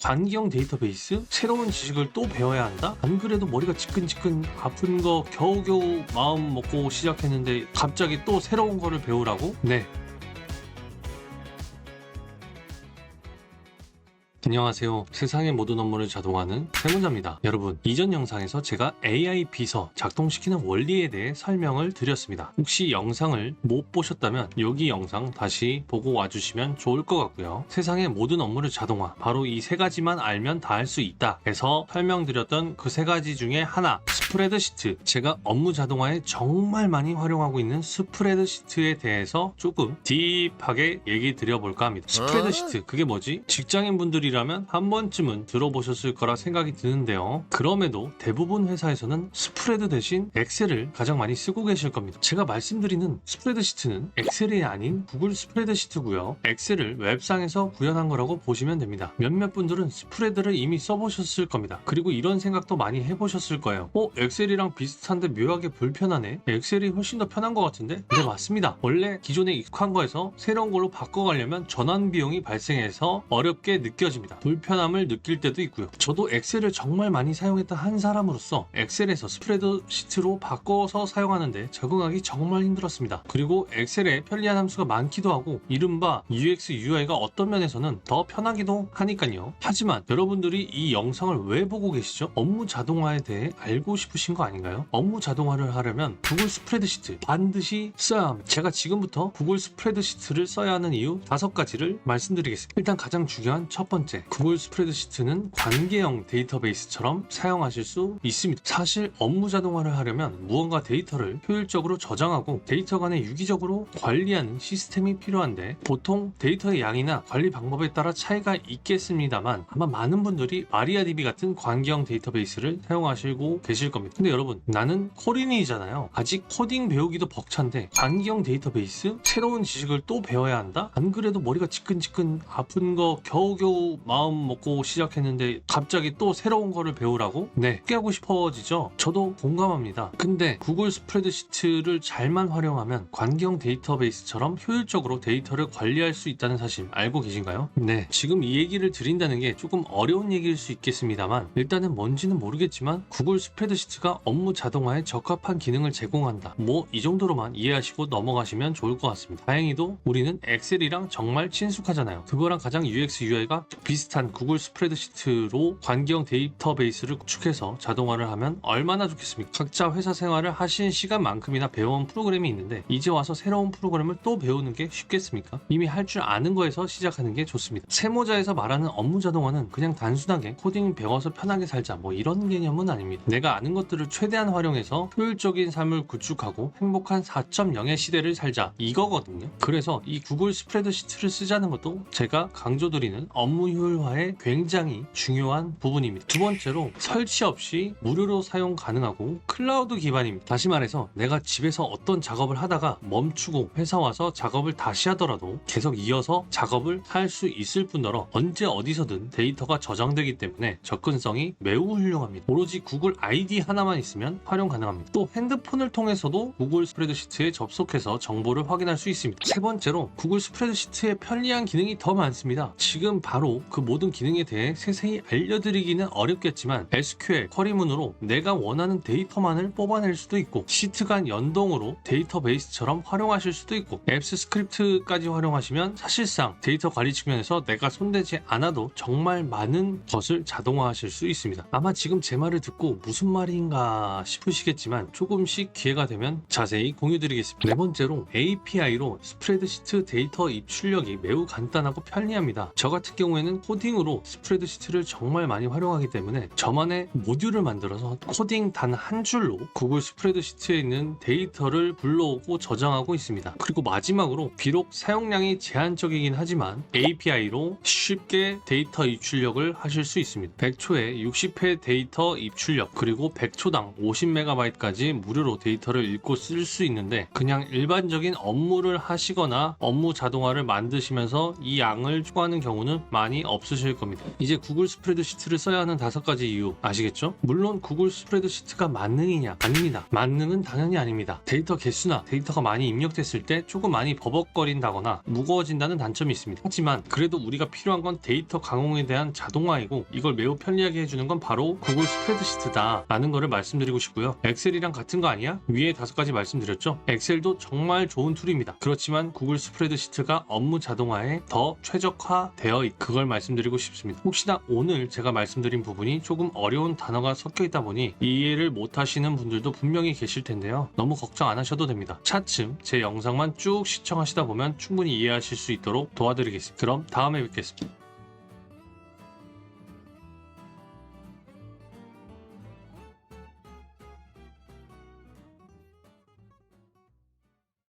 관기형 데이터베이스? 새로운 지식을 또 배워야 한다? 안 그래도 머리가 지끈지끈 아픈 거 겨우겨우 마음 먹고 시작했는데 갑자기 또 새로운 거를 배우라고? 네. 안녕하세요. 세상의 모든 업무를 자동화하는 세문자입니다. 여러분, 이전 영상에서 제가 AI 비서 작동시키는 원리에 대해 설명을 드렸습니다. 혹시 영상을 못 보셨다면 여기 영상 다시 보고 와주시면 좋을 것 같고요. 세상의 모든 업무를 자동화, 바로 이 세 가지만 알면 다 할 수 있다 해서 설명드렸던 그 세 가지 중에 하나, 스프레드시트. 제가 업무 자동화에 정말 많이 활용하고 있는 스프레드시트에 대해서 조금 딥하게 얘기 드려볼까 합니다. 스프레드시트, 그게 뭐지? 직장인분들이라면 한 번쯤은 들어보셨을 거라 생각이 드는데요. 그럼에도 대부분 회사에서는 스프레드 대신 엑셀을 가장 많이 쓰고 계실 겁니다. 제가 말씀드리는 스프레드시트는 엑셀이 아닌 구글 스프레드시트고요. 엑셀을 웹상에서 구현한 거라고 보시면 됩니다. 몇몇 분들은 스프레드를 이미 써보셨을 겁니다. 그리고 이런 생각도 많이 해보셨을 거예요. 엑셀이랑 비슷한데 묘하게 불편하네. 엑셀이 훨씬 더 편한 것 같은데? 네, 맞습니다. 원래 기존에 익숙한 거에서 새로운 걸로 바꿔가려면 전환 비용이 발생해서 어렵게 느껴집니다. 불편함을 느낄 때도 있고요. 저도 엑셀을 정말 많이 사용했던 한 사람으로서 엑셀에서 스프레드시트로 바꿔서 사용하는데 적응하기 정말 힘들었습니다. 그리고 엑셀에 편리한 함수가 많기도 하고 이른바 UX, UI가 어떤 면에서는 더 편하기도 하니까요. 하지만 여러분들이 이 영상을 왜 보고 계시죠? 업무 자동화에 대해 알고 싶으신 거 아닌가요? 업무 자동화를 하려면 구글 스프레드시트 반드시 써야 합니다. 제가 지금부터 구글 스프레드시트를 써야 하는 이유 5가지를 말씀드리겠습니다. 일단 가장 중요한 첫 번째, 구글 스프레드시트는 관계형 데이터베이스처럼 사용하실 수 있습니다. 사실 업무 자동화를 하려면 무언가 데이터를 효율적으로 저장하고 데이터 간에 유기적으로 관리하는 시스템이 필요한데 보통 데이터의 양이나 관리 방법에 따라 차이가 있겠습니다만 아마 많은 분들이 마리아DB 같은 관계형 데이터베이스를 사용하시고 계실 겁니다. 근데 여러분, 나는 코린이잖아요. 아직 코딩 배우기도 벅찬데 관계형 데이터베이스? 새로운 지식을 또 배워야 한다? 안 그래도 머리가 지끈지끈 아픈 거 겨우겨우 마음 먹고 시작했는데 갑자기 또 새로운 거를 배우라고? 네, 깨고 싶어지죠? 저도 공감합니다. 근데 구글 스프레드시트를 잘만 활용하면 관계형 데이터베이스처럼 효율적으로 데이터를 관리할 수 있다는 사실 알고 계신가요? 네, 지금 이 얘기를 드린다는 게 조금 어려운 얘기일 수 있겠습니다만 일단은 뭔지는 모르겠지만 구글 스프레드시트가 업무 자동화에 적합한 기능을 제공한다. 이 정도로만 이해하시고 넘어가시면 좋을 것 같습니다. 다행히도 우리는 엑셀이랑 정말 친숙하잖아요. 그거랑 가장 UX, UI가 비슷한 구글 스프레드시트로 관계형 데이터베이스를 구축해서 자동화를 하면 얼마나 좋겠습니까? 각자 회사 생활을 하신 시간만큼이나 배워온 프로그램이 있는데 이제 와서 새로운 프로그램을 또 배우는 게 쉽겠습니까? 이미 할 줄 아는 거에서 시작하는 게 좋습니다. 세모자에서 말하는 업무 자동화는 그냥 단순하게 코딩 배워서 편하게 살자 이런 개념은 아닙니다. 내가 아는 것들을 최대한 활용해서 효율적인 삶을 구축하고 행복한 4.0의 시대를 살자, 이거거든요. 그래서 이 구글 스프레드시트를 쓰자는 것도 제가 강조드리는 업무 효율화에 굉장히 중요한 부분입니다. 두 번째로, 설치 없이 무료로 사용 가능하고 클라우드 기반입니다. 다시 말해서 내가 집에서 어떤 작업을 하다가 멈추고 회사 와서 작업을 다시 하더라도 계속 이어서 작업을 할 수 있을 뿐더러 언제 어디서든 데이터가 저장되기 때문에 접근성이 매우 훌륭합니다. 오로지 구글 아이디 하나만 있으면 활용 가능합니다. 또 핸드폰을 통해서도 구글 스프레드시트에 접속해서 정보를 확인할 수 있습니다. 세 번째로, 구글 스프레드시트에 편리한 기능이 더 많습니다. 지금 바로 그 모든 기능에 대해 세세히 알려드리기는 어렵겠지만 SQL 쿼리문으로 내가 원하는 데이터만을 뽑아낼 수도 있고 시트 간 연동으로 데이터베이스처럼 활용하실 수도 있고 앱스 스크립트까지 활용하시면 사실상 데이터 관리 측면에서 내가 손대지 않아도 정말 많은 것을 자동화하실 수 있습니다. 아마 지금 제 말을 듣고 무슨 말인가 싶으시겠지만 조금씩 기회가 되면 자세히 공유드리겠습니다. 네 번째로, API로 스프레드시트 데이터 입출력이 매우 간단하고 편리합니다. 저 같은 경우에는 코딩으로 스프레드시트를 정말 많이 활용하기 때문에 저만의 모듈을 만들어서 코딩 단 한 줄로 구글 스프레드시트에 있는 데이터를 불러오고 저장하고 있습니다. 그리고 마지막으로, 비록 사용량이 제한적이긴 하지만 API로 쉽게 데이터 입출력을 하실 수 있습니다. 100초에 60회 데이터 입출력, 그리고 100초당 50MB까지 무료로 데이터를 읽고 쓸 수 있는데 그냥 일반적인 업무를 하시거나 업무 자동화를 만드시면서 이 양을 추구하는 경우는 많이 없으실 겁니다. 이제 구글 스프레드시트를 써야 하는 5가지 이유 아시겠죠? 물론 구글 스프레드시트가 만능이냐? 아닙니다. 만능은 당연히 아닙니다. 데이터 개수나 데이터가 많이 입력됐을 때 조금 많이 버벅거린다거나 무거워진다는 단점이 있습니다. 하지만 그래도 우리가 필요한 건 데이터 강홍에 대한 자동화이고 이걸 매우 편리하게 해주는 건 바로 구글 스프레드시트다 라는 거를 말씀드리고 싶고요. 엑셀이랑 같은 거 아니야? 위에 5가지 말씀드렸죠? 엑셀도 정말 좋은 툴입니다. 그렇지만 구글 스프레드시트가 업무 자동화에 더 최적화되어 그걸 말씀드리고 싶습니다. 혹시나 오늘 제가 말씀드린 부분이 조금 어려운 단어가 섞여 있다 보니 이해를 못 하시는 분들도 분명히 계실 텐데요. 너무 걱정 안 하셔도 됩니다. 차츰 제 영상만 쭉 시청하시다 보면 충분히 이해하실 수 있도록 도와드리겠습니다. 그럼 다음에 뵙겠습니다.